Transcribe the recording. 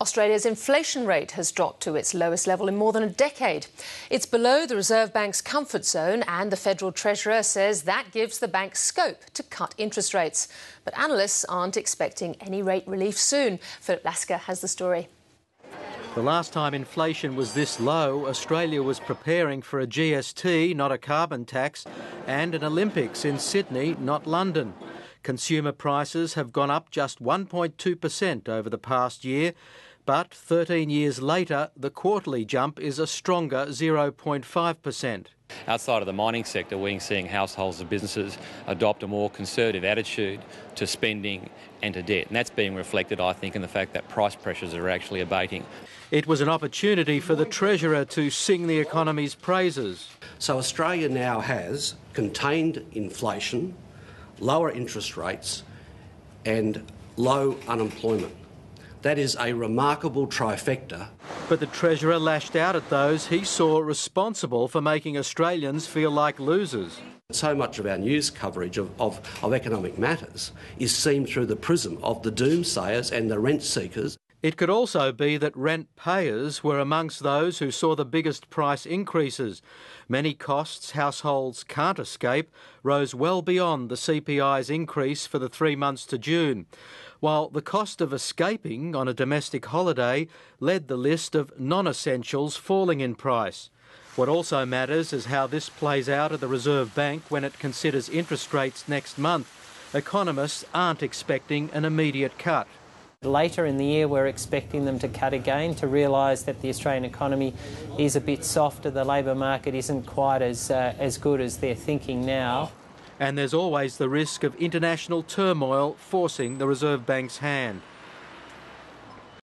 Australia's inflation rate has dropped to its lowest level in more than a decade. It's below the Reserve Bank's comfort zone, and the Federal Treasurer says that gives the bank scope to cut interest rates. But analysts aren't expecting any rate relief soon. Philip Lasker has the story. The last time inflation was this low, Australia was preparing for a GST, not a carbon tax, and an Olympics in Sydney, not London. Consumer prices have gone up just 1.2% over the past year, but 13 years later, the quarterly jump is a stronger 0.5%. Outside of the mining sector, we're seeing households and businesses adopt a more conservative attitude to spending and to debt. And that's being reflected, I think, in the fact that price pressures are actually abating. It was an opportunity for the Treasurer to sing the economy's praises. So Australia now has contained inflation, lower interest rates and low unemployment. That is a remarkable trifecta. But the Treasurer lashed out at those he saw responsible for making Australians feel like losers. So much of our news coverage of economic matters is seen through the prism of the doomsayers and the rent seekers. It could also be that rent payers were amongst those who saw the biggest price increases. Many costs households can't escape rose well beyond the CPI's increase for the 3 months to June, while the cost of escaping on a domestic holiday led the list of non-essentials falling in price. What also matters is how this plays out at the Reserve Bank when it considers interest rates next month. Economists aren't expecting an immediate cut. Later in the year, we're expecting them to cut again to realise that the Australian economy is a bit softer, the labour market isn't quite as good as they're thinking now. And there's always the risk of international turmoil forcing the Reserve Bank's hand.